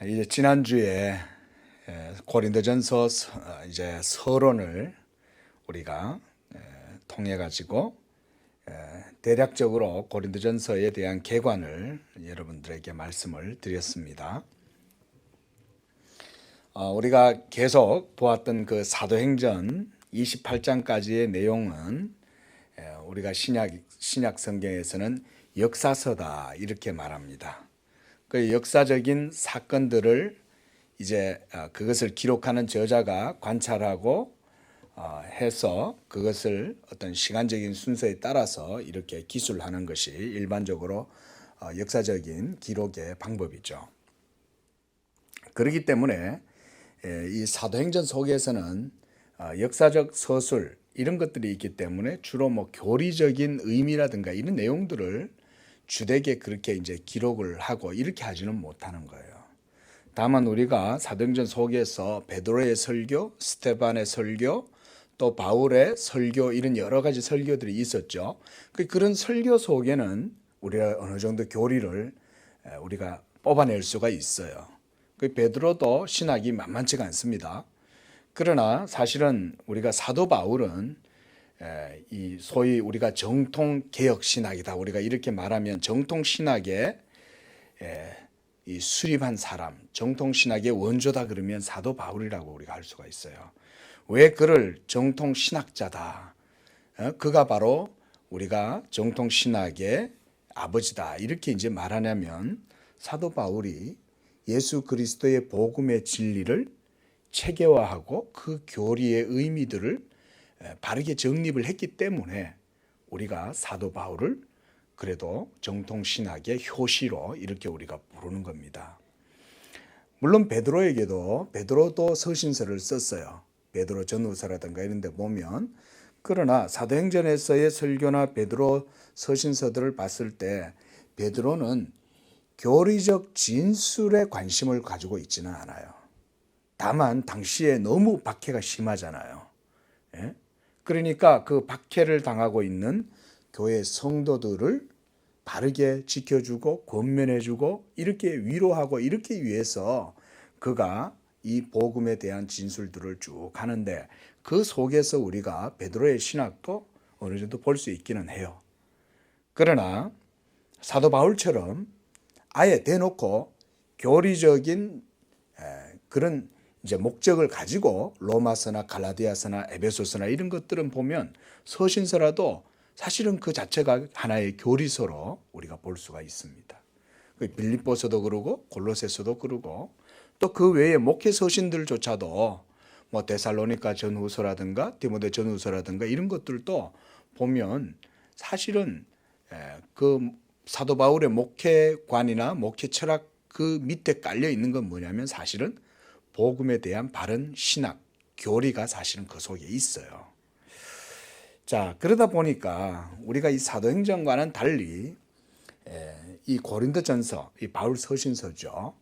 이제 지난주에 고린도전서 이제 서론을 우리가 통해 가지고 대략적으로 고린도전서에 대한 개관을 여러분들에게 말씀을 드렸습니다. 우리가 계속 보았던 그 사도행전 28장까지의 내용은 우리가 신약 성경에서는 역사서다 이렇게 말합니다. 그 역사적인 사건들을 이제 그것을 기록하는 저자가 관찰하고 해서 그것을 어떤 시간적인 순서에 따라서 이렇게 기술하는 것이 일반적으로 역사적인 기록의 방법이죠. 그렇기 때문에 이 사도행전 속에서는 역사적 서술 이런 것들이 있기 때문에 주로 뭐 교리적인 의미라든가 이런 내용들을 주되게 그렇게 이제 기록을 하고 이렇게 하지는 못하는 거예요. 다만 우리가 사도행전 속에서 베드로의 설교, 스데반의 설교, 또 바울의 설교 이런 여러 가지 설교들이 있었죠. 그런 설교 속에는 우리가 어느 정도 교리를 우리가 뽑아낼 수가 있어요. 베드로도 신학이 만만치가 않습니다. 그러나 사실은 우리가 사도 바울은 이 소위 우리가 정통 개혁 신학이다 우리가 이렇게 말하면 정통 신학의 이 수립한 사람, 정통 신학의 원조다 그러면 사도 바울이라고 우리가 할 수가 있어요. 왜 그를 정통 신학자다? 그가 바로 우리가 정통 신학의 아버지다 이렇게 이제 말하냐면 사도 바울이 예수 그리스도의 복음의 진리를 체계화하고 그 교리의 의미들을 바르게 정립을 했기 때문에 우리가 사도 바울을 그래도 정통신학의 효시로 이렇게 우리가 부르는 겁니다. 물론 베드로도 서신서를 썼어요. 베드로 전후서라든가 이런 데 보면. 그러나 사도행전에서의 설교나 베드로 서신서들을 봤을 때 베드로는 교리적 진술에 관심을 가지고 있지는 않아요. 다만 당시에 너무 박해가 심하잖아요. 예? 그러니까 그 박해를 당하고 있는 교회 성도들을 바르게 지켜주고 권면해주고 이렇게 위로하고 이렇게 위해서 그가 이 복음에 대한 진술들을 쭉 하는데 그 속에서 우리가 베드로의 신학도 어느 정도 볼 수 있기는 해요. 그러나 사도 바울처럼 아예 대놓고 교리적인 그런 이제 목적을 가지고 로마서나 갈라디아서나 에베소서나 이런 것들은 보면 서신서라도 사실은 그 자체가 하나의 교리서로 우리가 볼 수가 있습니다. 빌립보서도 그러고 골로새서도 그러고 또 그 외에 목회 서신들조차도 뭐 데살로니가 전후서라든가 디모데 전후서라든가 이런 것들도 보면 사실은 그 사도 바울의 목회관이나 목회 철학 그 밑에 깔려 있는 건 뭐냐면 사실은 복음에 대한 바른 신학, 교리가 사실은 그 속에 있어요. 자, 그러다 보니까 우리가 이 사도행전과는 달리 이 고린도전서, 이 바울 서신서죠.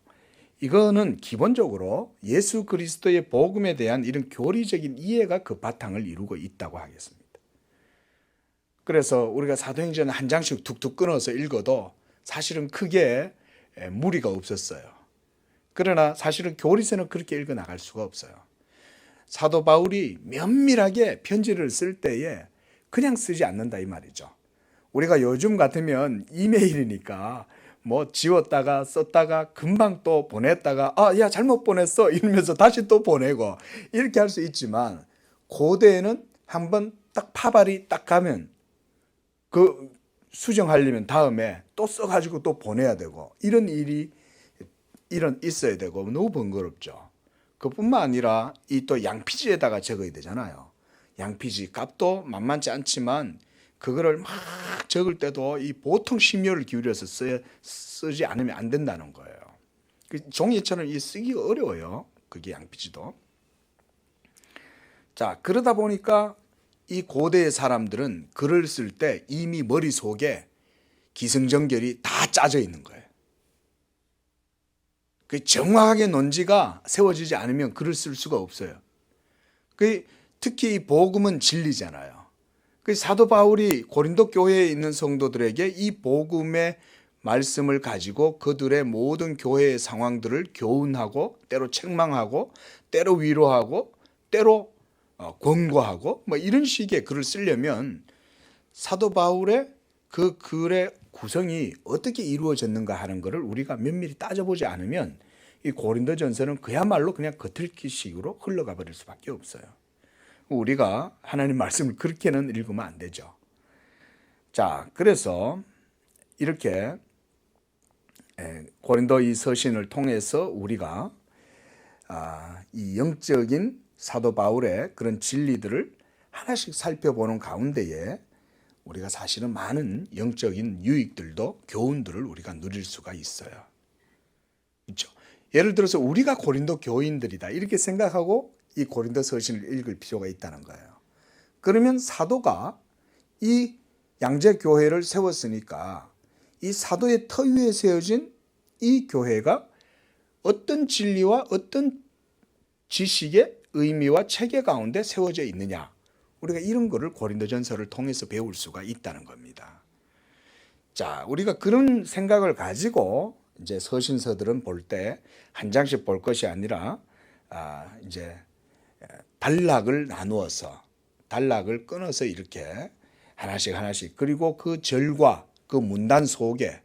이거는 기본적으로 예수 그리스도의 복음에 대한 이런 교리적인 이해가 그 바탕을 이루고 있다고 하겠습니다. 그래서 우리가 사도행전 한 장씩 툭툭 끊어서 읽어도 사실은 크게 무리가 없었어요. 그러나 사실은 교리서는 그렇게 읽어 나갈 수가 없어요. 사도 바울이 면밀하게 편지를 쓸 때에 그냥 쓰지 않는다 이 말이죠. 우리가 요즘 같으면 이메일이니까 뭐 지웠다가 썼다가 금방 또 보냈다가 야 잘못 보냈어 이러면서 다시 또 보내고 이렇게 할 수 있지만 고대에는 한번 딱 파발이 딱 가면 그 수정하려면 다음에 또 써가지고 또 보내야 되고 이런 일이 있어야 되고 너무 번거롭죠. 그뿐만 아니라 이 또 양피지에다가 적어야 되잖아요. 양피지 값도 만만치 않지만 그거를 막 적을 때도 이 보통 심혈을 기울여서 쓰지 않으면 안 된다는 거예요. 그 종이처럼 쓰기가 어려워요. 그게 양피지도. 자, 그러다 보니까 이 고대의 사람들은 글을 쓸 때 이미 머릿속에 기승전결이 다 짜져 있는 거예요. 그 정확하게 논지가 세워지지 않으면 글을 쓸 수가 없어요. 특히 이 복음은 진리잖아요. 사도 바울이 고린도 교회에 있는 성도들에게 이 복음의 말씀을 가지고 그들의 모든 교회의 상황들을 교훈하고 때로 책망하고 때로 위로하고 때로 권고하고 뭐 이런 식의 글을 쓰려면 사도 바울의 그 글의 구성이 어떻게 이루어졌는가 하는 것을 우리가 면밀히 따져보지 않으면 이 고린도전서는 그야말로 그냥 겉핥기식으로 흘러가 버릴 수밖에 없어요. 우리가 하나님 말씀을 그렇게는 읽으면 안 되죠. 자, 그래서 이렇게 고린도 이 서신을 통해서 우리가 이 영적인 사도 바울의 그런 진리들을 하나씩 살펴보는 가운데에 우리가 사실은 많은 영적인 유익들도 교훈들을 우리가 누릴 수가 있어요. 그렇죠? 예를 들어서 우리가 고린도 교인들이다 이렇게 생각하고 이 고린도 서신을 읽을 필요가 있다는 거예요. 그러면 사도가 이 양재 교회를 세웠으니까 이 사도의 터 위에 세워진 이 교회가 어떤 진리와 어떤 지식의 의미와 체계 가운데 세워져 있느냐, 우리가 이런 거를 고린도전서를 통해서 배울 수가 있다는 겁니다. 자, 우리가 그런 생각을 가지고 이제 서신서들은 볼 때 한 장씩 볼 것이 아니라 이제 단락을 나누어서 단락을 끊어서 이렇게 하나씩 그리고 그 절과 그 문단 속에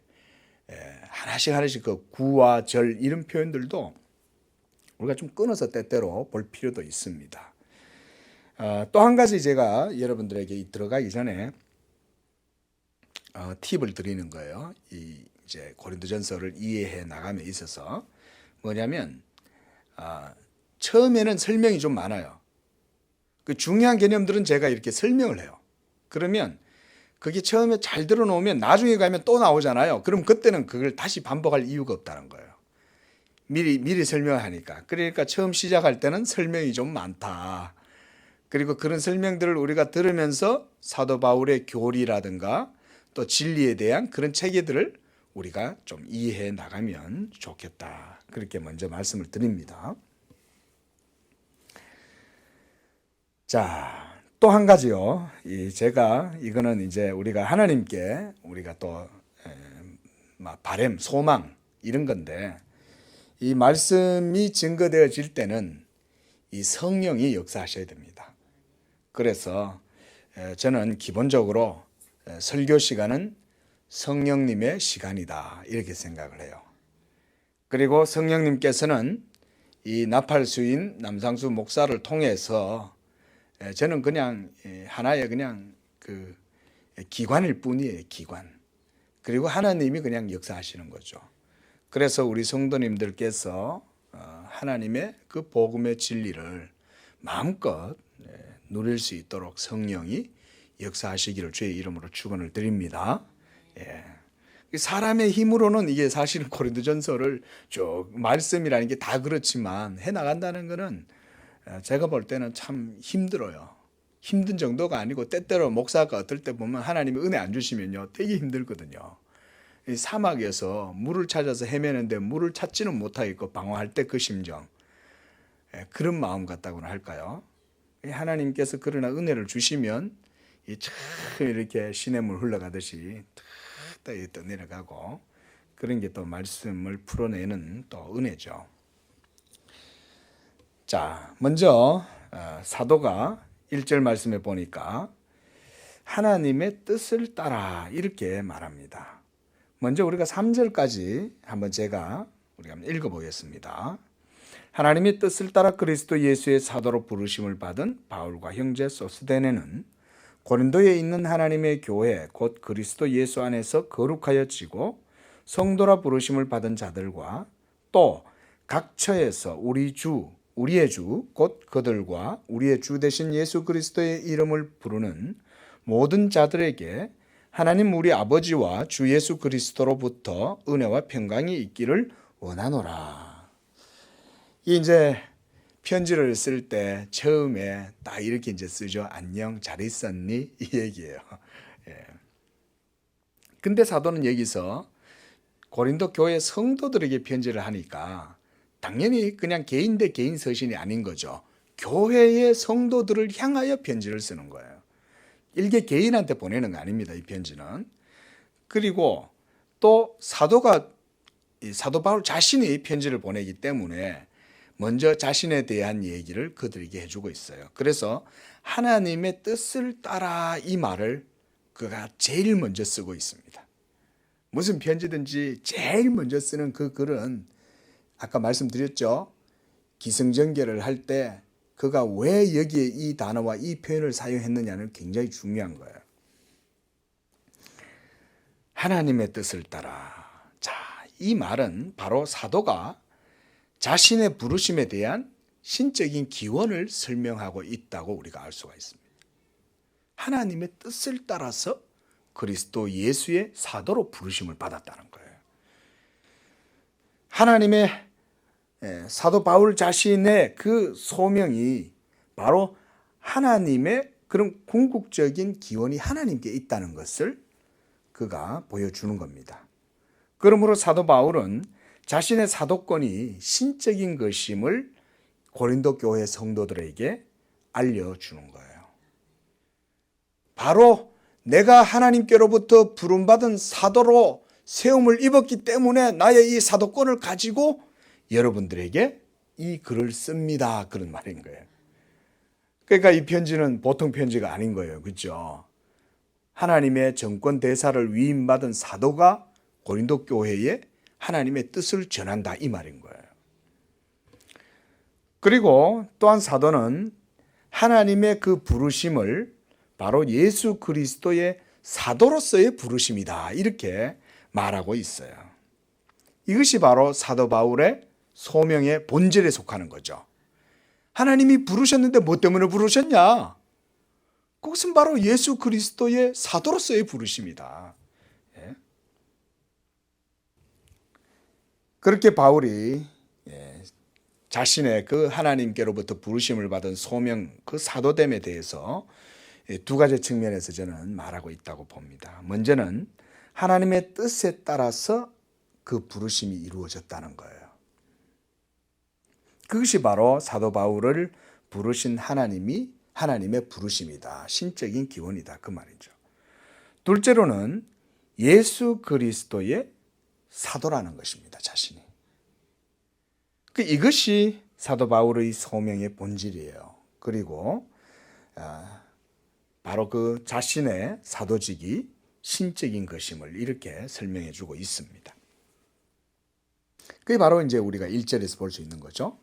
하나씩 그 구와 절 이런 표현들도 우리가 좀 끊어서 때때로 볼 필요도 있습니다. 또 한 가지 제가 여러분들에게 들어가기 전에 팁을 드리는 거예요. 이제 고린도전서를 이해해 나감에 있어서 뭐냐면 처음에는 설명이 좀 많아요. 그 중요한 개념들은 제가 이렇게 설명을 해요. 그러면 그게 처음에 잘 들어놓으면 나중에 가면 또 나오잖아요. 그럼 그때는 그걸 다시 반복할 이유가 없다는 거예요. 미리 설명을 하니까. 그러니까 처음 시작할 때는 설명이 좀 많다. 그리고 그런 설명들을 우리가 들으면서 사도 바울의 교리라든가 또 진리에 대한 그런 체계들을 우리가 좀 이해해 나가면 좋겠다. 그렇게 먼저 말씀을 드립니다. 자, 또 한 가지요. 제가 이거는 이제 우리가 하나님께 우리가 또 바람, 소망 이런 건데 이 말씀이 증거되어질 때는 이 성령이 역사하셔야 됩니다. 그래서 저는 기본적으로 설교 시간은 성령님의 시간이다 이렇게 생각을 해요. 그리고 성령님께서는 이 나팔수인 남상수 목사를 통해서 저는 그냥 하나의 그냥 그 기관일 뿐이에요, 기관. 그리고 하나님이 그냥 역사하시는 거죠. 그래서 우리 성도님들께서 하나님의 그 복음의 진리를 마음껏 누릴 수 있도록 성령이 역사하시기를 주의 이름으로 축원을 드립니다. 사람의 힘으로는 이게 사실은 고린도전서를 쭉 말씀이라는 게 다 그렇지만 해 나간다는 것은 제가 볼 때는 참 힘들어요. 힘든 정도가 아니고 때때로 목사가 어떨 때 보면 하나님이 은혜 안 주시면요 되게 힘들거든요. 이 사막에서 물을 찾아서 헤매는데 물을 찾지는 못하겠고 방황할 때 그 심정, 그런 마음 같다고나 할까요? 하나님께서 그러나 은혜를 주시면 이렇게 시냇물 흘러가듯이 또 내려가고 그런 게 또 말씀을 풀어내는 또 은혜죠. 자, 먼저 사도가 1절 말씀에 보니까 하나님의 뜻을 따라 이렇게 말합니다. 먼저 우리가 3절까지 한번 우리가 한번 읽어보겠습니다. 하나님의 뜻을 따라 그리스도 예수의 사도로 부르심을 받은 바울과 형제 소스데네는 고린도에 있는 하나님의 교회 곧 그리스도 예수 안에서 거룩하여지고 성도라 부르심을 받은 자들과 또 각 처에서 우리의 주 곧 그들과 우리의 주 되신 예수 그리스도의 이름을 부르는 모든 자들에게 하나님 우리 아버지와 주 예수 그리스도로부터 은혜와 평강이 있기를 원하노라. 이제 편지를 쓸 때 처음에 딱 이렇게 이제 쓰죠. 안녕, 잘 있었니? 이 얘기예요. 근데 사도는 여기서 고린도 교회 성도들에게 편지를 하니까 당연히 그냥 개인 대 개인 서신이 아닌 거죠. 교회의 성도들을 향하여 편지를 쓰는 거예요. 일개 개인한테 보내는 거 아닙니다. 이 편지는. 그리고 또 이 사도 바울 자신이 편지를 보내기 때문에 먼저 자신에 대한 얘기를 그들에게 해주고 있어요. 그래서 하나님의 뜻을 따라 이 말을 그가 제일 먼저 쓰고 있습니다. 무슨 편지든지 제일 먼저 쓰는 그 글은 아까 말씀드렸죠. 기승전결을 할 때 그가 왜 여기에 이 단어와 이 표현을 사용했느냐는 굉장히 중요한 거예요. 하나님의 뜻을 따라. 자, 이 말은 바로 사도가 자신의 부르심에 대한 신적인 기원을 설명하고 있다고 우리가 알 수가 있습니다. 하나님의 뜻을 따라서 그리스도 예수의 사도로 부르심을 받았다는 거예요. 하나님의 사도 바울 자신의 그 소명이 바로 하나님의 그런 궁극적인 기원이 하나님께 있다는 것을 그가 보여주는 겁니다. 그러므로 사도 바울은 자신의 사도권이 신적인 것임을 고린도 교회 성도들에게 알려주는 거예요. 바로 내가 하나님께로부터 부름받은 사도로 세움을 입었기 때문에 나의 이 사도권을 가지고 여러분들에게 이 글을 씁니다. 그런 말인 거예요. 그러니까 이 편지는 보통 편지가 아닌 거예요. 그렇죠? 하나님의 정권 대사를 위임받은 사도가 고린도 교회에 하나님의 뜻을 전한다 이 말인 거예요. 그리고 또한 사도는 하나님의 그 부르심을 바로 예수 그리스도의 사도로서의 부르심이다 이렇게 말하고 있어요. 이것이 바로 사도 바울의 소명의 본질에 속하는 거죠. 하나님이 부르셨는데 뭐 때문에 부르셨냐? 그것은 바로 예수 그리스도의 사도로서의 부르심이다. 예. 그렇게 바울이 자신의 그 하나님께로부터 부르심을 받은 소명, 그 사도됨에 대해서 두 가지 측면에서 저는 말하고 있다고 봅니다. 먼저는 하나님의 뜻에 따라서 그 부르심이 이루어졌다는 거예요. 그것이 바로 사도 바울을 부르신 하나님의 부르심이다. 신적인 기원이다. 그 말이죠. 둘째로는 예수 그리스도의 사도라는 것입니다. 자신이. 이것이 사도 바울의 소명의 본질이에요. 그리고 바로 그 자신의 사도직이 신적인 것임을 이렇게 설명해 주고 있습니다. 그게 바로 이제 우리가 1절에서 볼 수 있는 거죠.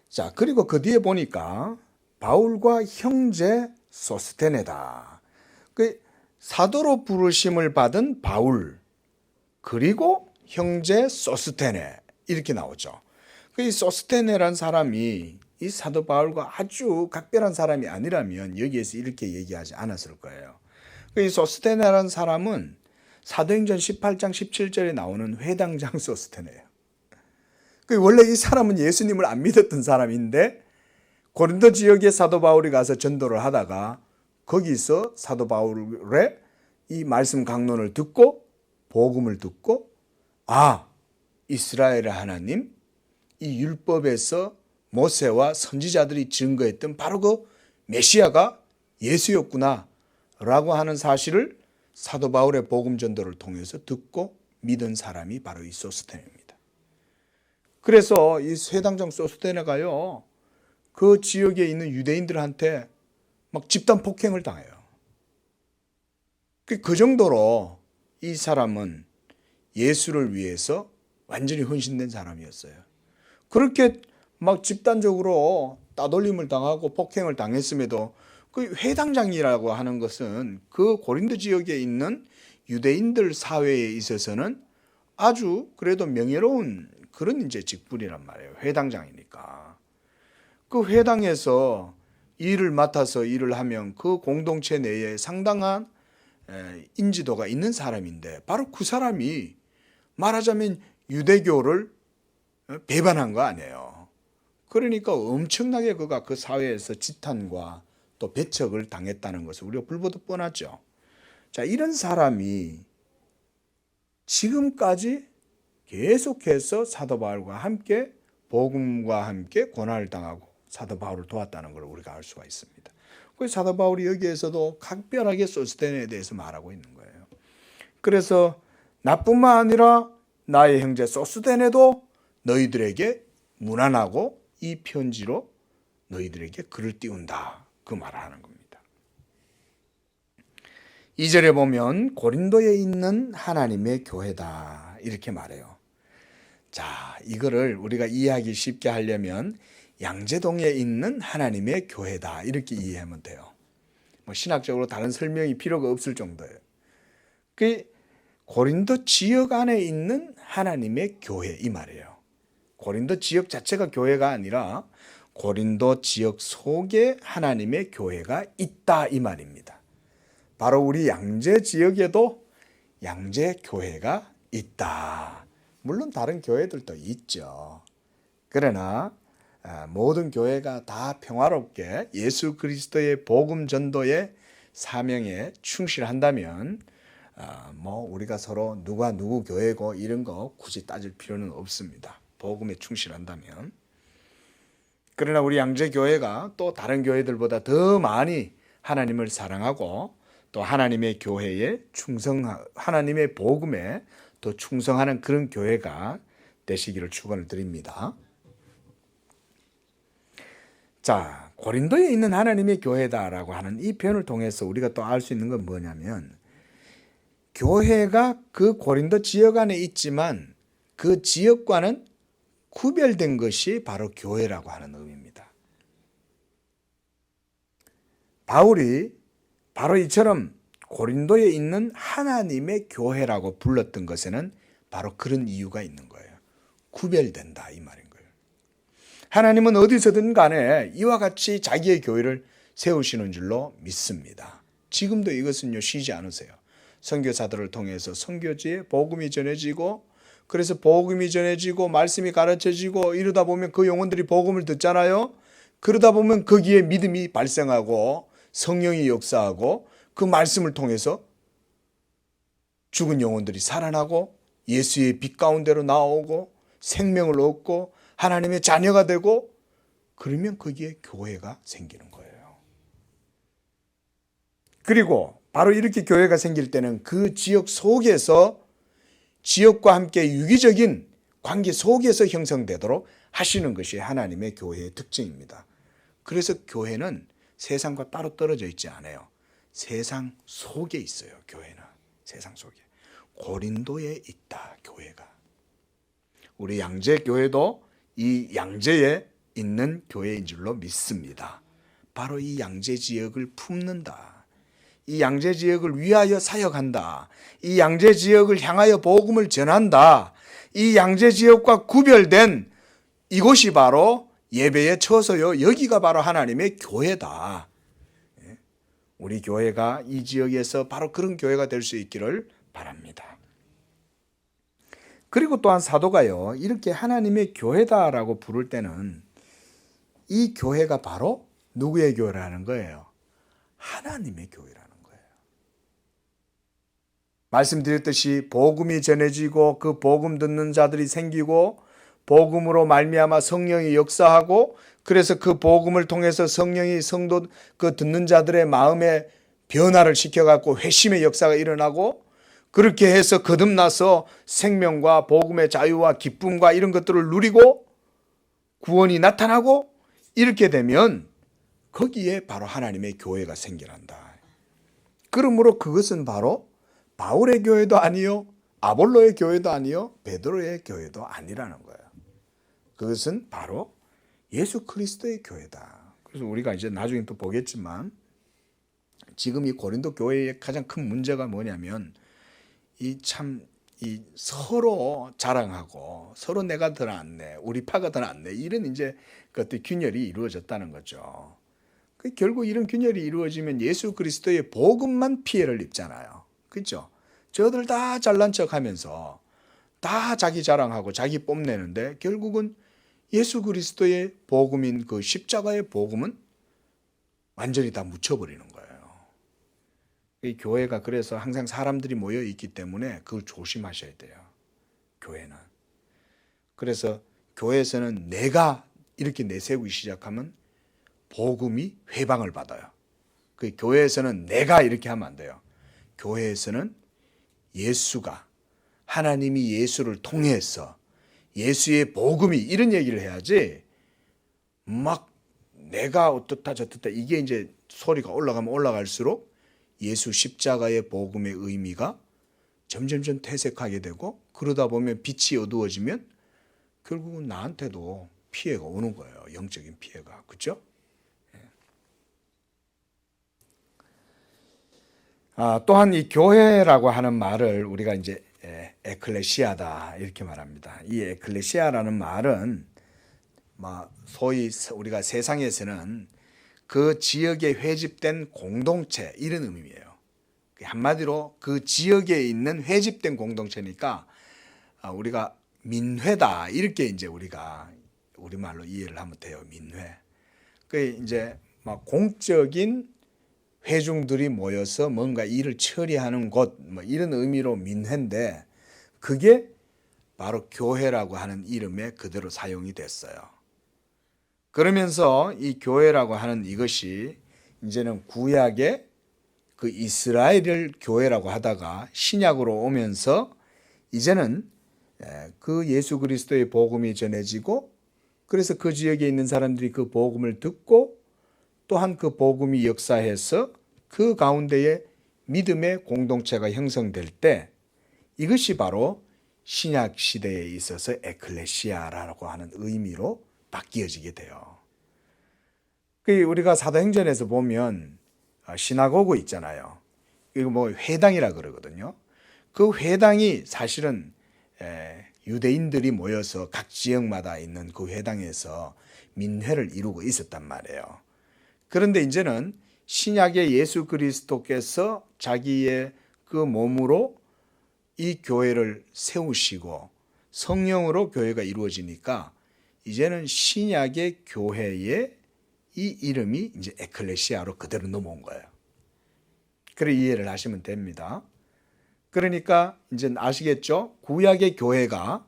자, 그리고 그 뒤에 보니까 바울과 형제 소스테네다. 그 사도로 부르심을 받은 바울 그리고 형제 소스테네 이렇게 나오죠. 이 소스테네라는 사람이 이 사도 바울과 아주 각별한 사람이 아니라면 여기에서 이렇게 얘기하지 않았을 거예요. 이 소스테네라는 사람은 사도행전 18장 17절에 나오는 회당장 소스테네예요. 원래 이 사람은 예수님을 안 믿었던 사람인데 고린도 지역에 사도 바울이 가서 전도를 하다가 거기서 사도 바울의 이 말씀 강론을 듣고 복음을 듣고 이스라엘의 하나님 이 율법에서 모세와 선지자들이 증거했던 바로 그 메시아가 예수였구나 라고 하는 사실을 사도 바울의 복음 전도를 통해서 듣고 믿은 사람이 바로 이 소스테네입니다. 그래서 이 회당장 소스테네가요 그 지역에 있는 유대인들한테 막 집단 폭행을 당해요. 그 정도로 이 사람은 예수를 위해서 완전히 헌신된 사람이었어요. 그렇게 막 집단적으로 따돌림을 당하고 폭행을 당했음에도 그 회당장이라고 하는 것은 그 고린도 지역에 있는 유대인들 사회에 있어서는 아주 그래도 명예로운 그런 이제 직분이란 말이에요. 회당장이니까. 그 회당에서 일을 맡아서 일을 하면 그 공동체 내에 상당한 인지도가 있는 사람인데 바로 그 사람이 말하자면 유대교를 배반한 거 아니에요. 그러니까 엄청나게 그가 그 사회에서 지탄과 또 배척을 당했다는 것을 우리가 불보듯 뻔하죠. 자, 이런 사람이 지금까지 계속해서 사도 바울과 함께 복음과 함께 고난을 당하고 사도 바울을 도왔다는 걸 우리가 알 수가 있습니다. 그래서 사도 바울이 여기에서도 각별하게 소스테네에 대해서 말하고 있는 거예요. 그래서 나뿐만 아니라 나의 형제 소스데네도 너희들에게 문안하고 이 편지로 너희들에게 글을 띄운다. 그 말을 하는 겁니다. 2절에 보면 고린도에 있는 하나님의 교회다 이렇게 말해요. 자, 이거를 우리가 이해하기 쉽게 하려면 양재동에 있는 하나님의 교회다 이렇게 이해하면 돼요. 뭐 신학적으로 다른 설명이 필요가 없을 정도예요. 그 고린도 지역 안에 있는 하나님의 교회 이 말이에요. 고린도 지역 자체가 교회가 아니라 고린도 지역 속에 하나님의 교회가 있다 이 말입니다. 바로 우리 양재 지역에도 양재 교회가 있다. 물론 다른 교회들도 있죠. 그러나 모든 교회가 다 평화롭게 예수 그리스도의 복음 전도의 사명에 충실한다면 뭐 우리가 서로 누가 누구 교회고 이런 거 굳이 따질 필요는 없습니다. 복음에 충실한다면. 그러나 우리 양재교회가 또 다른 교회들보다 더 많이 하나님을 사랑하고 또 하나님의 교회에 하나님의 복음에 더 충성하는 그런 교회가 되시기를 축원을 드립니다. 자, 고린도에 있는 하나님의 교회다라고 하는 이 표현을 통해서 우리가 또 알 수 있는 건 뭐냐면 교회가 그 고린도 지역 안에 있지만 그 지역과는 구별된 것이 바로 교회라고 하는 의미입니다. 바울이 바로 이처럼 고린도에 있는 하나님의 교회라고 불렀던 것에는 바로 그런 이유가 있는 거예요. 구별된다 이 말인 거예요. 하나님은 어디서든 간에 이와 같이 자기의 교회를 세우시는 줄로 믿습니다. 지금도 이것은요 쉬지 않으세요. 선교사들을 통해서 선교지에 복음이 전해지고 그래서 복음이 전해지고 말씀이 가르쳐지고 이러다 보면 그 영혼들이 복음을 듣잖아요. 그러다 보면 거기에 믿음이 발생하고 성령이 역사하고 그 말씀을 통해서 죽은 영혼들이 살아나고 예수의 빛 가운데로 나오고 생명을 얻고 하나님의 자녀가 되고 그러면 거기에 교회가 생기는 거예요. 그리고 바로 이렇게 교회가 생길 때는 그 지역 속에서 지역과 함께 유기적인 관계 속에서 형성되도록 하시는 것이 하나님의 교회의 특징입니다. 그래서 교회는 세상과 따로 떨어져 있지 않아요. 세상 속에 있어요. 교회는 세상 속에. 고린도에 있다. 교회가. 우리 양재교회도 이 양재에 있는 교회인 줄로 믿습니다. 바로 이 양재 지역을 품는다. 이 양재 지역을 위하여 사역한다. 이 양재 지역을 향하여 복음을 전한다. 이 양재 지역과 구별된 이곳이 바로 예배의 처소요. 여기가 바로 하나님의 교회다. 우리 교회가 이 지역에서 바로 그런 교회가 될 수 있기를 바랍니다. 그리고 또한 사도가요. 이렇게 하나님의 교회다라고 부를 때는 이 교회가 바로 누구의 교회라는 거예요? 하나님의 교회라는 거예요. 말씀드렸듯이 복음이 전해지고 그 복음 듣는 자들이 생기고 복음으로 말미암아 성령이 역사하고 그래서 그 복음을 통해서 성령이 성도 그 듣는 자들의 마음에 변화를 시켜갖고 회심의 역사가 일어나고 그렇게 해서 거듭나서 생명과 복음의 자유와 기쁨과 이런 것들을 누리고 구원이 나타나고 이렇게 되면 거기에 바로 하나님의 교회가 생겨난다. 그러므로 그것은 바로 바울의 교회도 아니요 아볼로의 교회도 아니요 베드로의 교회도 아니라는 거예요. 그것은 바로 예수 그리스도의 교회다. 그래서 우리가 이제 나중에 또 보겠지만 지금 이 고린도 교회의 가장 큰 문제가 뭐냐면 이 서로 자랑하고 서로 내가 더 낫네, 우리 파가 더 낫네 이런 이제 그것들 균열이 이루어졌다는 거죠. 결국 이런 균열이 이루어지면 예수 그리스도의 복음만 피해를 입잖아요. 그렇죠? 저들 다 잘난 척하면서 다 자기 자랑하고 자기 뽐내는데 결국은 예수 그리스도의 복음인 그 십자가의 복음은 완전히 다 묻혀버리는 거예요. 이 교회가 그래서 항상 사람들이 모여 있기 때문에 그걸 조심하셔야 돼요. 교회는. 그래서 교회에서는 내가 이렇게 내세우기 시작하면 복음이 회방을 받아요. 그 교회에서는 내가 이렇게 하면 안 돼요. 교회에서는 예수가 하나님이 예수를 통해서 예수의 복음이 이런 얘기를 해야지 막 내가 어떻다 저떻다 이게 이제 소리가 올라가면 올라갈수록 예수 십자가의 복음의 의미가 점점점 퇴색하게 되고 그러다 보면 빛이 어두워지면 결국은 나한테도 피해가 오는 거예요. 영적인 피해가. 그렇죠? 또한 이 교회라고 하는 말을 우리가 이제 에클레시아다 이렇게 말합니다. 이 에클레시아라는 말은 소위 우리가 세상에서는 그 지역에 회집된 공동체 이런 의미예요. 한마디로 그 지역에 있는 회집된 공동체니까 우리가 민회다 이렇게 이제 우리가 우리말로 이해를 하면 돼요. 민회. 그 이제 막 공적인 회중들이 모여서 뭔가 일을 처리하는 곳 이런 의미로 민회인데 그게 바로 교회라고 하는 이름에 그대로 사용이 됐어요. 그러면서 이 교회라고 하는 이것이 이제는 구약의 그 이스라엘을 교회라고 하다가 신약으로 오면서 이제는 그 예수 그리스도의 복음이 전해지고 그래서 그 지역에 있는 사람들이 그 복음을 듣고 또한 그 복음이 역사해서 그 가운데에 믿음의 공동체가 형성될 때 이것이 바로 신약 시대에 있어서 에클레시아라고 하는 의미로 바뀌어지게 돼요. 우리가 사도행전에서 보면 시나고그 있잖아요. 이거 회당이라 그러거든요. 그 회당이 사실은 유대인들이 모여서 각 지역마다 있는 그 회당에서 민회를 이루고 있었단 말이에요. 그런데 이제는 신약의 예수 그리스도께서 자기의 그 몸으로 이 교회를 세우시고 성령으로 교회가 이루어지니까 이제는 신약의 교회의 이 이름이 이제 에클레시아로 그대로 넘어온 거예요. 그래 이해를 하시면 됩니다. 그러니까 이제 아시겠죠? 구약의 교회가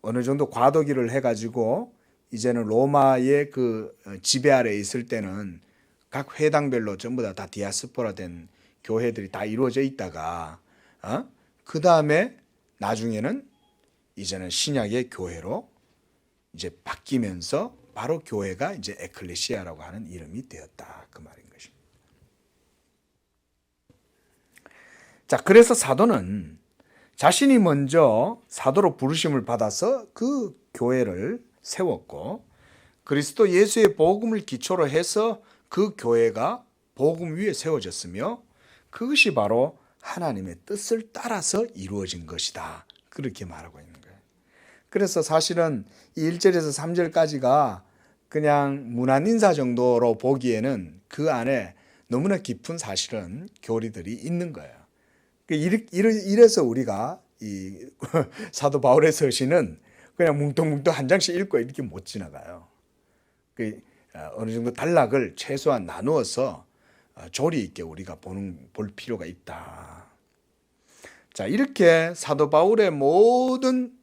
어느 정도 과도기를 해가지고 이제는 로마의 그 지배 아래에 있을 때는 각 회당별로 전부 다 디아스포라된 교회들이 다 이루어져 있다가 그 다음에 나중에는 이제는 신약의 교회로 이제 바뀌면서 바로 교회가 이제 에클레시아라고 하는 이름이 되었다 그 말인 것입니다. 자, 그래서 사도는 자신이 먼저 사도로 부르심을 받아서 그 교회를 세웠고 그리스도 예수의 복음을 기초로 해서 그 교회가 복음 위에 세워졌으며 그것이 바로 하나님의 뜻을 따라서 이루어진 것이다. 그렇게 말하고 있는 거예요. 그래서 사실은 이 1절에서 3절까지가 그냥 문안 인사 정도로 보기에는 그 안에 너무나 깊은 사실은 교리들이 있는 거예요. 이래서 우리가 이 사도 바울의 서신은 그냥 뭉뚱뭉뚱 한 장씩 읽고 이렇게 못 지나가요. 어느 정도 단락을 최소한 나누어서 조리 있게 우리가 볼 필요가 있다. 자, 이렇게 사도 바울의 모든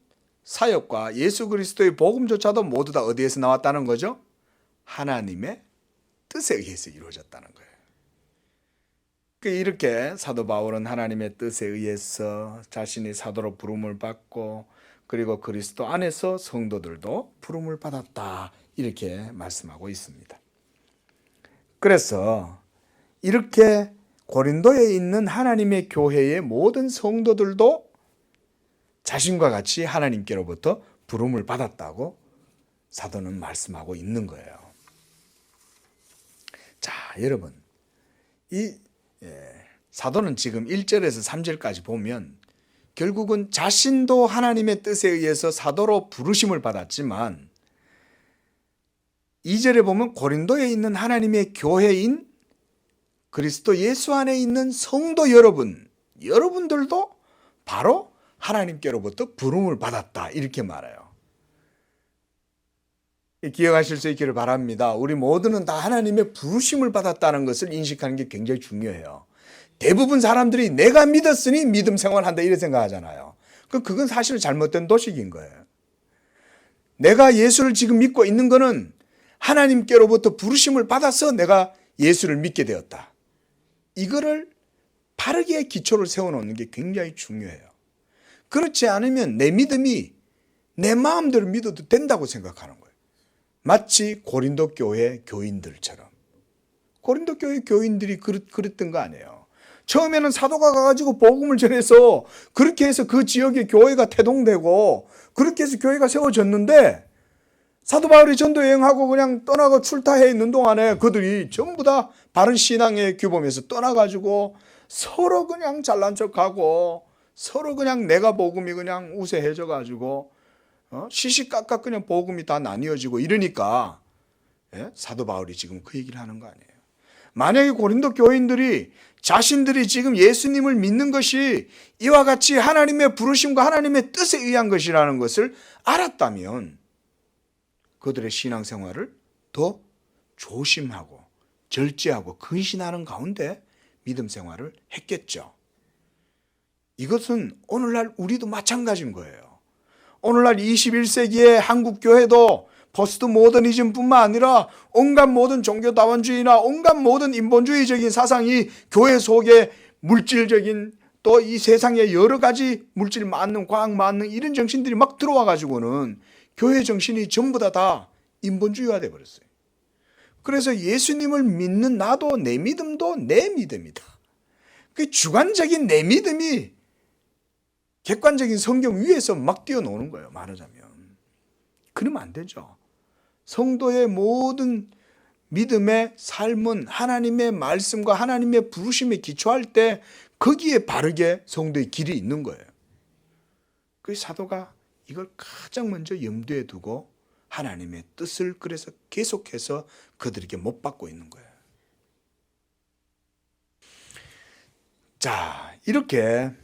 사역과 예수 그리스도의 복음조차도 모두 다 어디에서 나왔다는 거죠? 하나님의 뜻에 의해서 이루어졌다는 거예요. 이렇게 사도 바울은 하나님의 뜻에 의해서 자신이 사도로 부름을 받고 그리고 그리스도 안에서 성도들도 부름을 받았다. 이렇게 말씀하고 있습니다. 그래서 이렇게 고린도에 있는 하나님의 교회의 모든 성도들도 자신과 같이 하나님께로부터 부름을 받았다고 사도는 말씀하고 있는 거예요. 자, 여러분, 이 사도는 지금 1절에서 3절까지 보면 결국은 자신도 하나님의 뜻에 의해서 사도로 부르심을 받았지만 2절에 보면 고린도에 있는 하나님의 교회인 그리스도 예수 안에 있는 성도 여러분들도 바로 하나님께로부터 부름을 받았다 이렇게 말해요. 기억하실 수 있기를 바랍니다. 우리 모두는 다 하나님의 부르심을 받았다는 것을 인식하는 게 굉장히 중요해요. 대부분 사람들이 내가 믿었으니 믿음 생활한다 이렇게 생각하잖아요. 그건 사실 잘못된 도식인 거예요. 내가 예수를 지금 믿고 있는 거는 하나님께로부터 부르심을 받아서 내가 예수를 믿게 되었다. 이거를 바르게 기초를 세워놓는 게 굉장히 중요해요. 그렇지 않으면 내 믿음이 내 마음대로 믿어도 된다고 생각하는 거예요. 마치 고린도 교회 교인들처럼. 고린도 교회 교인들이 그랬던 거 아니에요. 처음에는 사도가 가가지고 복음을 전해서 그렇게 해서 그 지역의 교회가 태동되고 그렇게 해서 교회가 세워졌는데 사도 바울이 전도 여행하고 그냥 떠나고 출타해 있는 동안에 그들이 전부 다 바른 신앙의 규범에서 떠나가지고 서로 그냥 잘난 척하고 서로 그냥 내가 복음이 그냥 우세해져가지고 시시각각 그냥 복음이 다 나뉘어지고 이러니까 사도 바울이 지금 그 얘기를 하는 거 아니에요. 만약에 고린도 교인들이 자신들이 지금 예수님을 믿는 것이 이와 같이 하나님의 부르심과 하나님의 뜻에 의한 것이라는 것을 알았다면 그들의 신앙생활을 더 조심하고 절제하고 근신하는 가운데 믿음 생활을 했겠죠. 이것은 오늘날 우리도 마찬가지인 거예요. 오늘날 21세기의 한국 교회도 포스트 모더니즘뿐만 아니라 온갖 모든 종교다원주의나 온갖 모든 인본주의적인 사상이 교회 속에 물질적인 또 이 세상에 여러 가지 물질 만능, 과학 만능 이런 정신들이 막 들어와 가지고는 교회 정신이 전부 다 인본주의화 돼 버렸어요. 그래서 예수님을 믿는 나도 내 믿음도 내 믿음이다. 그 주관적인 내 믿음이 객관적인 성경 위에서 막 뛰어노는 거예요. 말하자면. 그러면 안 되죠. 성도의 모든 믿음의 삶은 하나님의 말씀과 하나님의 부르심에 기초할 때 거기에 바르게 성도의 길이 있는 거예요. 그 사도가 이걸 가장 먼저 염두에 두고 하나님의 뜻을 그래서 계속해서 그들에게 못 받고 있는 거예요. 자, 이렇게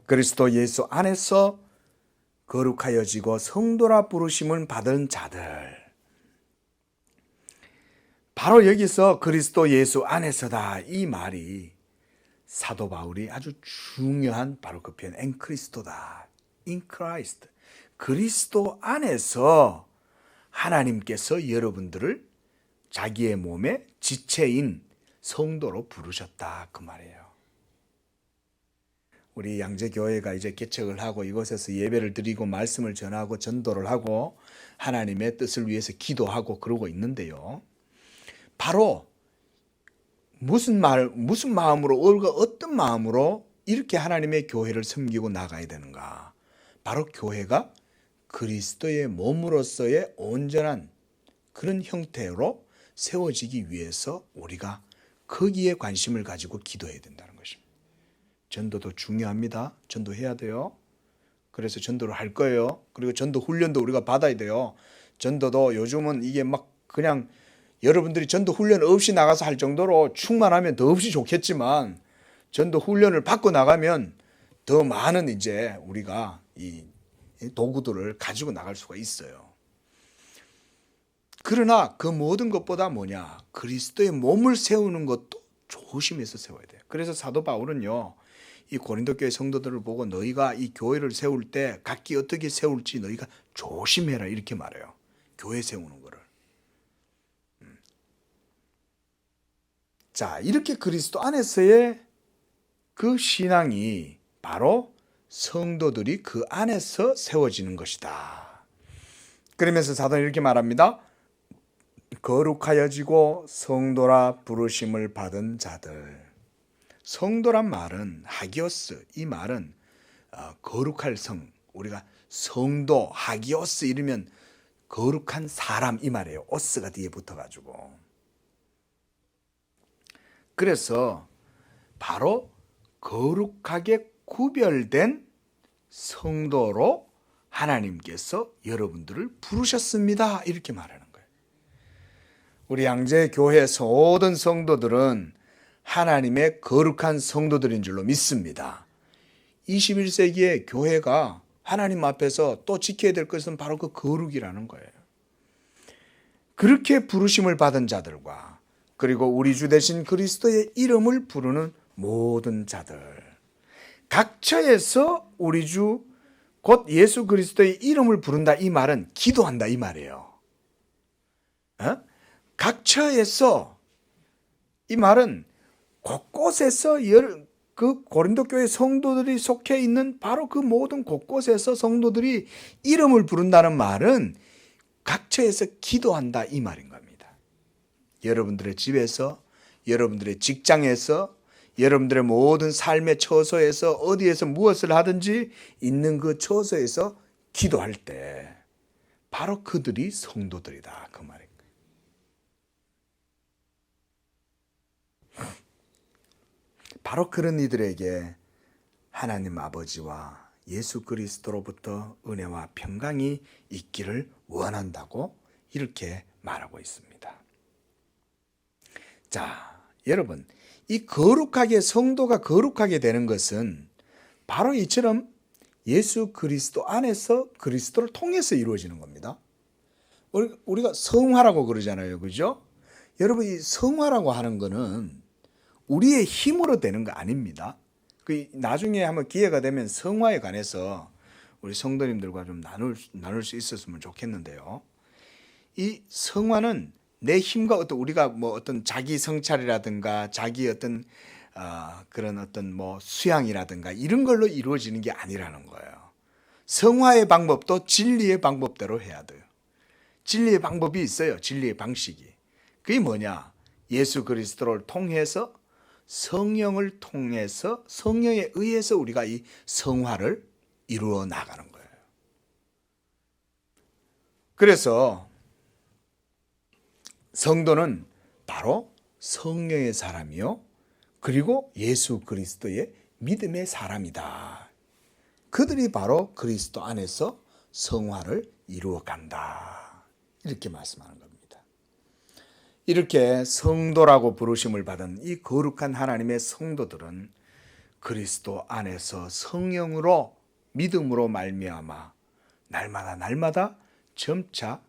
그리스도 예수 안에서 거룩하여지고 성도라 부르심을 받은 자들, 바로 여기서 그리스도 예수 안에서다 이 말이 사도 바울이 아주 중요한 바로 그 표현 엔크리스토다. In Christ. 그리스도 안에서 하나님께서 여러분들을 자기의 몸의 지체인 성도로 부르셨다 그 말이에요. 우리 양재교회가 이제 개척을 하고 이곳에서 예배를 드리고 말씀을 전하고 전도를 하고 하나님의 뜻을 위해서 기도하고 그러고 있는데요. 바로 무슨 마음으로 어떤 마음으로 이렇게 하나님의 교회를 섬기고 나가야 되는가? 바로 교회가 그리스도의 몸으로서의 온전한 그런 형태로 세워지기 위해서 우리가 거기에 관심을 가지고 기도해야 된다는 것입니다. 전도도 중요합니다. 전도해야 돼요. 그래서 전도를 할 거예요. 그리고 전도 훈련도 우리가 받아야 돼요. 전도도 요즘은 이게 막 그냥 여러분들이 전도 훈련 없이 나가서 할 정도로 충만하면 더 없이 좋겠지만 전도 훈련을 받고 나가면 더 많은 이제 우리가 이 도구들을 가지고 나갈 수가 있어요. 그러나 그 모든 것보다 뭐냐? 그리스도의 몸을 세우는 것도 조심해서 세워야 돼요. 그래서 사도 바울은요, 이 고린도 교회 성도들을 보고 너희가 이 교회를 세울 때 각기 어떻게 세울지 너희가 조심해라 이렇게 말해요. 교회 세우는 거를. 자, 이렇게 그리스도 안에서의 그 신앙이 바로 성도들이 그 안에서 세워지는 것이다. 그러면서 사도는 이렇게 말합니다. 거룩하여지고 성도라 부르심을 받은 자들. 성도란 말은 하기오스, 이 말은 거룩할 성, 우리가 성도, 하기오스 이러면 거룩한 사람 이 말이에요. 오스가 뒤에 붙어가지고. 그래서 바로 거룩하게 구별된 성도로 하나님께서 여러분들을 부르셨습니다. 이렇게 말하는 거예요. 우리 양재교회 모든 성도들은 하나님의 거룩한 성도들인 줄로 믿습니다. 21세기의 교회가 하나님 앞에서 또 지켜야 될 것은 바로 그 거룩이라는 거예요. 그렇게 부르심을 받은 자들과 그리고 우리 주 되신 그리스도의 이름을 부르는 모든 자들, 각처에서 우리 주 곧 예수 그리스도의 이름을 부른다 이 말은 기도한다 이 말이에요. 각처에서 이 말은 곳곳에서 그 고린도 교회 성도들이 속해 있는 바로 그 모든 곳곳에서 성도들이 이름을 부른다는 말은 각처에서 기도한다 이 말인 겁니다. 여러분들의 집에서, 여러분들의 직장에서, 여러분들의 모든 삶의 처소에서, 어디에서 무엇을 하든지 있는 그 처소에서 기도할 때 바로 그들이 성도들이다 그 말인 거예요. 바로 그런 이들에게 하나님 아버지와 예수 그리스도로부터 은혜와 평강이 있기를 원한다고 이렇게 말하고 있습니다. 자, 여러분, 이 거룩하게 성도가 거룩하게 되는 것은 바로 이처럼 예수 그리스도 안에서 그리스도를 통해서 이루어지는 겁니다. 우리가 성화라고 그러잖아요, 그죠? 여러분, 이 성화라고 하는 거는 우리의 힘으로 되는 거 아닙니다. 나중에 한번 기회가 되면 성화에 관해서 우리 성도님들과 좀 나눌 수 있었으면 좋겠는데요. 이 성화는 내 힘과 우리가 어떤 자기 성찰이라든가 자기 그런 수양이라든가 이런 걸로 이루어지는 게 아니라는 거예요. 성화의 방법도 진리의 방법대로 해야 돼요. 진리의 방법이 있어요. 진리의 방식이. 그게 뭐냐? 예수 그리스도를 통해서 성령을 통해서 성령에 의해서 우리가 이 성화를 이루어 나가는 거예요. 그래서 성도는 바로 성령의 사람이요, 그리고 예수 그리스도의 믿음의 사람이다. 그들이 바로 그리스도 안에서 성화를 이루어 간다. 이렇게 말씀하는 겁니다. 이렇게 성도라고 부르심을 받은 이 거룩한 하나님의 성도들은 그리스도 안에서 성령으로 믿음으로 말미암아 날마다 점차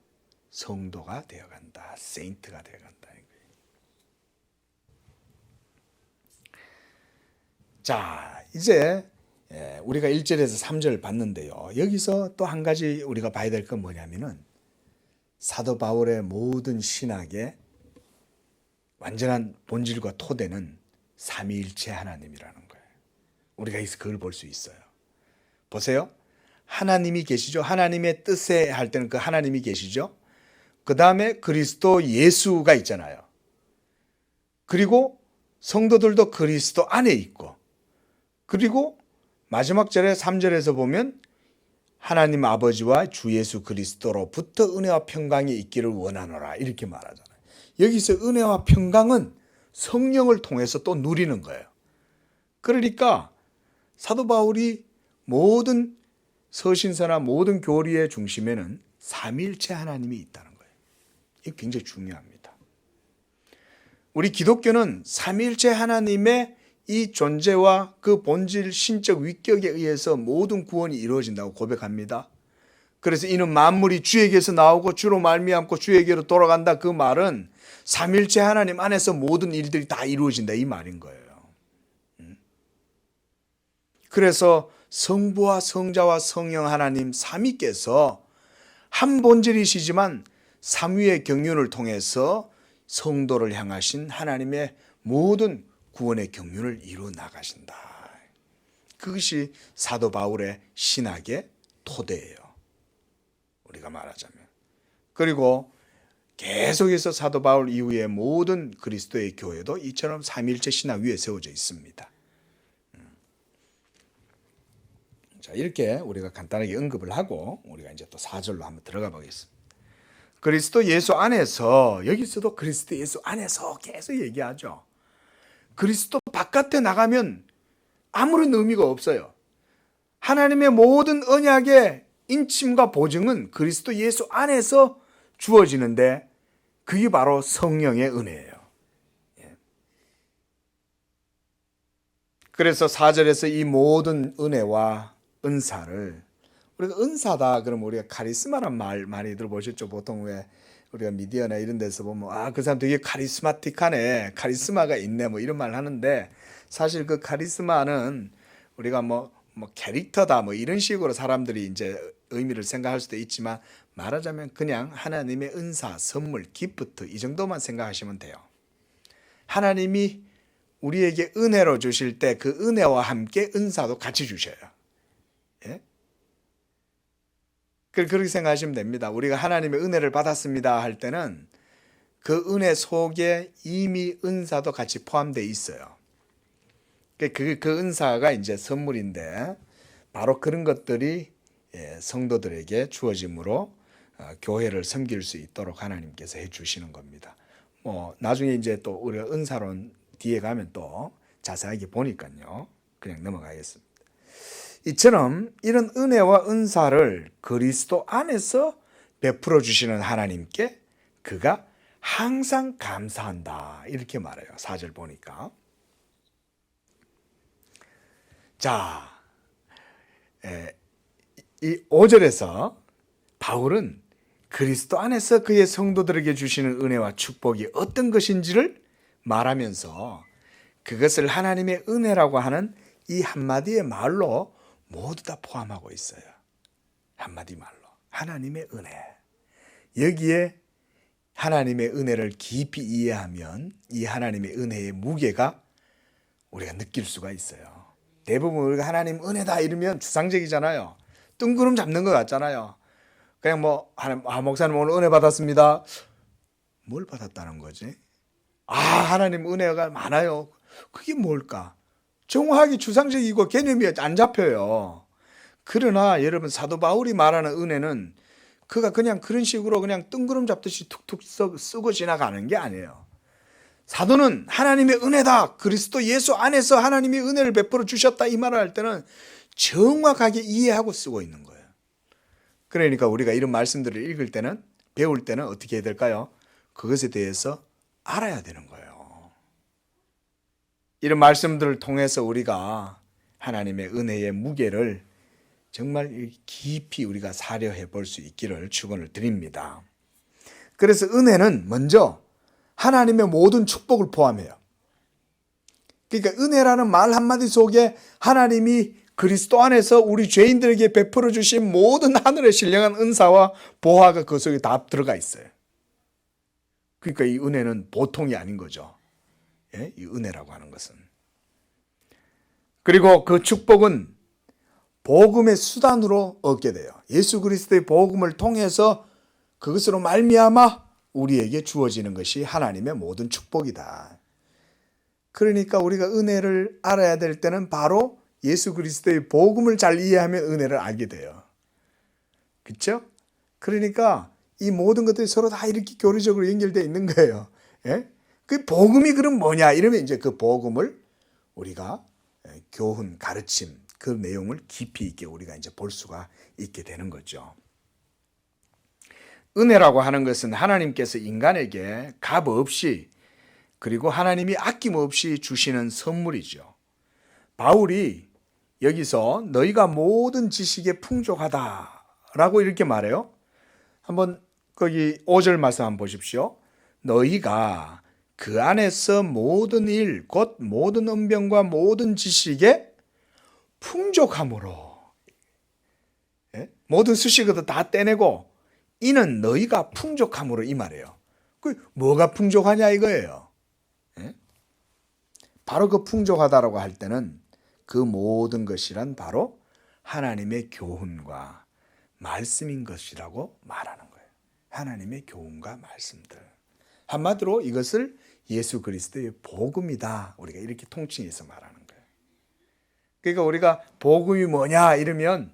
성도가 되어간다. 세인트가 되어간다. 자, 이제 우리가 1절에서 3절 봤는데요. 여기서 또 한 가지 우리가 봐야 될 건 뭐냐면은 사도 바울의 모든 신학의 완전한 본질과 토대는 삼위일체 하나님이라는 거예요. 우리가 여기서 그걸 볼 수 있어요. 보세요. 하나님이 계시죠. 하나님의 뜻에 할 때는 그 하나님이 계시죠. 그 다음에 그리스도 예수가 있잖아요. 그리고 성도들도 그리스도 안에 있고, 그리고 마지막 절에 3절에서 보면 하나님 아버지와 주 예수 그리스도로부터 은혜와 평강이 있기를 원하노라 이렇게 말하잖아요. 여기서 은혜와 평강은 성령을 통해서 또 누리는 거예요. 그러니까 사도 바울이 모든 서신서나 모든 교리의 중심에는 삼위일체 하나님이 있다는 거예요. 이게 굉장히 중요합니다. 우리 기독교는 삼위일체 하나님의 이 존재와 그 본질 신적 위격에 의해서 모든 구원이 이루어진다고 고백합니다. 그래서 이는 만물이 주에게서 나오고 주로 말미암고 주에게로 돌아간다. 그 말은 삼위일체 하나님 안에서 모든 일들이 다 이루어진다 이 말인 거예요. 그래서 성부와 성자와 성령 하나님 삼위께서 한 본질이시지만 삼위의 경륜을 통해서 성도를 향하신 하나님의 모든 구원의 경륜을 이루어 나가신다. 그것이 사도 바울의 신학의 토대예요. 우리가 말하자면. 그리고 계속해서 사도 바울 이후의 모든 그리스도의 교회도 이처럼 삼위일체 신학 위에 세워져 있습니다. 자, 이렇게 우리가 간단하게 언급을 하고 우리가 이제 또 4절로 한번 들어가 보겠습니다. 그리스도 예수 안에서, 여기서도 그리스도 예수 안에서 계속 얘기하죠. 그리스도 바깥에 나가면 아무런 의미가 없어요. 하나님의 모든 언약의 인침과 보증은 그리스도 예수 안에서 주어지는데 그게 바로 성령의 은혜예요. 그래서 4절에서 이 모든 은혜와 은사를, 우리가 은사다 그러면 우리가 카리스마란 말 많이 들어보셨죠? 보통 왜 우리가 미디어나 이런 데서 보면 그 사람 되게 카리스마틱하네, 카리스마가 있네 이런 말 하는데, 사실 그 카리스마는 우리가 캐릭터다 이런 식으로 사람들이 이제 의미를 생각할 수도 있지만, 말하자면 그냥 하나님의 은사, 선물, 기프트 이 정도만 생각하시면 돼요. 하나님이 우리에게 은혜로 주실 때 그 은혜와 함께 은사도 같이 주셔요. 예? 그렇게 생각하시면 됩니다. 우리가 하나님의 은혜를 받았습니다 할 때는 그 은혜 속에 이미 은사도 같이 포함되어 있어요. 그 은사가 이제 선물인데 바로 그런 것들이 성도들에게 주어짐으로 교회를 섬길 수 있도록 하나님께서 해주시는 겁니다. 나중에 이제 또 우리가 은사론 뒤에 가면 또 자세하게 보니까요. 그냥 넘어가겠습니다. 이처럼 이런 은혜와 은사를 그리스도 안에서 베풀어 주시는 하나님께 그가 항상 감사한다 이렇게 말해요. 4절 보니까. 자, 이 5절에서 바울은 그리스도 안에서 그의 성도들에게 주시는 은혜와 축복이 어떤 것인지를 말하면서 그것을 하나님의 은혜라고 하는 이 한마디의 말로 모두 다 포함하고 있어요. 한마디 말로 하나님의 은혜. 여기에 하나님의 은혜를 깊이 이해하면 이 하나님의 은혜의 무게가 우리가 느낄 수가 있어요. 대부분 우리가 하나님 은혜다 이러면 주상적이잖아요. 뜬구름 잡는 것 같잖아요. 그냥 목사님 오늘 은혜 받았습니다. 뭘 받았다는 거지? 하나님 은혜가 많아요. 그게 뭘까? 정확하게 주상적이고 개념이 안 잡혀요. 그러나 여러분 사도 바울이 말하는 은혜는 그가 그냥 그런 식으로 그냥 뜬구름 잡듯이 툭툭 쓰고 지나가는 게 아니에요. 사도는 하나님의 은혜다. 그리스도 예수 안에서 하나님이 은혜를 베풀어 주셨다. 이 말을 할 때는 정확하게 이해하고 쓰고 있는 거예요. 그러니까 우리가 이런 말씀들을 읽을 때는 배울 때는 어떻게 해야 될까요? 그것에 대해서 알아야 되는 거예요. 이런 말씀들을 통해서 우리가 하나님의 은혜의 무게를 정말 깊이 우리가 사려해 볼 수 있기를 축원을 드립니다. 그래서 은혜는 먼저 하나님의 모든 축복을 포함해요. 그러니까 은혜라는 말 한마디 속에 하나님이 그리스도 안에서 우리 죄인들에게 베풀어 주신 모든 하늘의 신령한 은사와 보화가 그 속에 다 들어가 있어요. 그러니까 이 은혜는 보통이 아닌 거죠. 예? 이 은혜라고 하는 것은. 그리고 그 축복은 복음의 수단으로 얻게 돼요. 예수 그리스도의 복음을 통해서 그것으로 말미암아 우리에게 주어지는 것이 하나님의 모든 축복이다. 그러니까 우리가 은혜를 알아야 될 때는 바로 예수 그리스도의 복음을 잘 이해하면 은혜를 알게 돼요. 그렇죠? 그러니까 이 모든 것들이 서로 다 이렇게 교리적으로 연결되어 있는 거예요. 예? 그 복음이 그럼 뭐냐? 이러면 이제 그 복음을 우리가 교훈, 가르침, 그 내용을 깊이 있게 우리가 이제 볼 수가 있게 되는 거죠. 은혜라고 하는 것은 하나님께서 인간에게 값 없이 그리고 하나님이 아낌없이 주시는 선물이죠. 바울이 여기서 너희가 모든 지식에 풍족하다라고 이렇게 말해요. 한번 거기 5절 말씀 한번 보십시오. 너희가 그 안에서 모든 일, 곧 모든 언변과 모든 지식에 풍족함으로, 모든 수식어도 다 떼내고 이는 너희가 풍족함으로 이 말이에요. 그 뭐가 풍족하냐 이거예요. 바로 그 풍족하다라고 할 때는 그 모든 것이란 바로 하나님의 교훈과 말씀인 것이라고 말하는 거예요. 하나님의 교훈과 말씀들. 한마디로 이것을 예수 그리스도의 복음이다. 우리가 이렇게 통칭해서 말하는 거예요. 그러니까 우리가 복음이 뭐냐 이러면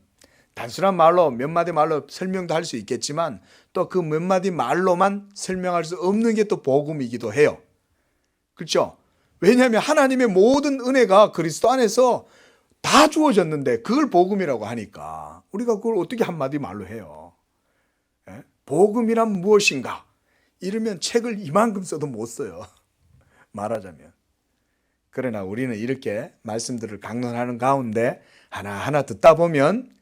단순한 말로 몇 마디 말로 설명도 할 수 있겠지만 또 그 몇 마디 말로만 설명할 수 없는 게 또 복음이기도 해요. 그렇죠? 왜냐하면 하나님의 모든 은혜가 그리스도 안에서 다 주어졌는데 그걸 복음이라고 하니까 우리가 그걸 어떻게 한마디 말로 해요? 복음이란 무엇인가? 이러면 책을 이만큼 써도 못 써요. 말하자면. 그러나 우리는 이렇게 말씀들을 강론하는 가운데 하나하나 듣다 보면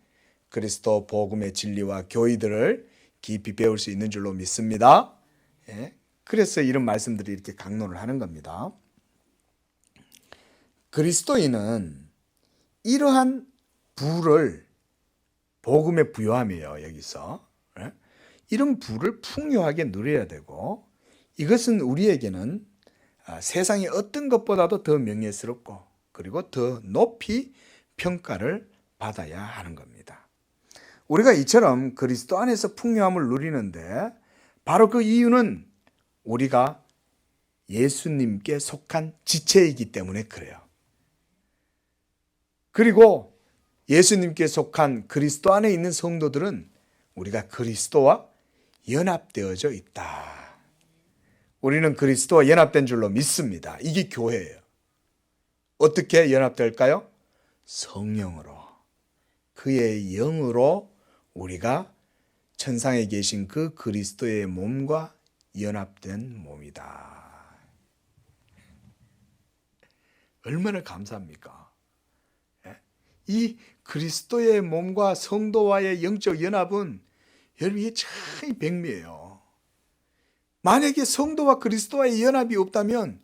그리스도 복음의 진리와 교의들을 깊이 배울 수 있는 줄로 믿습니다. 그래서 이런 말씀들이 이렇게 강론을 하는 겁니다. 그리스도인은 이러한 부를 복음에 부여함이에요. 여기서 이런 부를 풍요하게 누려야 되고 이것은 우리에게는 세상의 어떤 것보다도 더 명예스럽고 그리고 더 높이 평가를 받아야 하는 겁니다. 우리가 이처럼 그리스도 안에서 풍요함을 누리는데 바로 그 이유는 우리가 예수님께 속한 지체이기 때문에 그래요. 그리고 예수님께 속한 그리스도 안에 있는 성도들은 우리가 그리스도와 연합되어져 있다. 우리는 그리스도와 연합된 줄로 믿습니다. 이게 교회예요. 어떻게 연합될까요? 성령으로, 그의 영으로 우리가 천상에 계신 그 그리스도의 몸과 연합된 몸이다. 얼마나 감사합니까? 이 그리스도의 몸과 성도와의 영적 연합은 여러분 이게 참 백미예요. 만약에 성도와 그리스도와의 연합이 없다면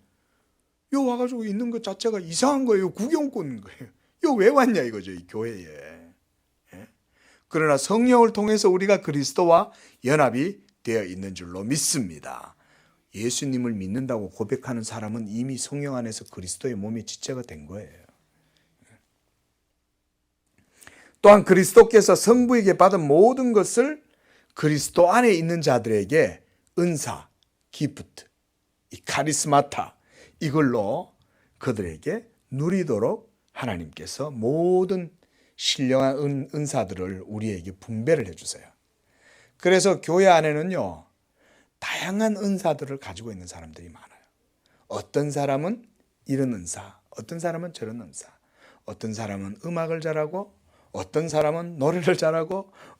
요 와가지고 있는 것 자체가 이상한 거예요. 구경꾼인 거예요. 요 왜 왔냐 이거죠, 이 교회에. 그러나 성령을 통해서 우리가 그리스도와 연합이 되어 있는 줄로 믿습니다. 예수님을 믿는다고 고백하는 사람은 이미 성령 안에서 그리스도의 몸의 지체가 된 거예요. 또한 그리스도께서 성부에게 받은 모든 것을 그리스도 안에 있는 자들에게 은사, 기프트, 이 카리스마타 이걸로 그들에게 누리도록 하나님께서 모든 신령한 은사들을 우리에게 분배를 해주세요. 그래서 교회 안에는요, 다양한 은사들을 가지고 있는 사람들이 많아요. 어떤 사람은 이런 은사, 어떤 사람은 저런 은사, 어떤 사람은 음악을 잘하고, 어떤 사람은 노래를 잘하고,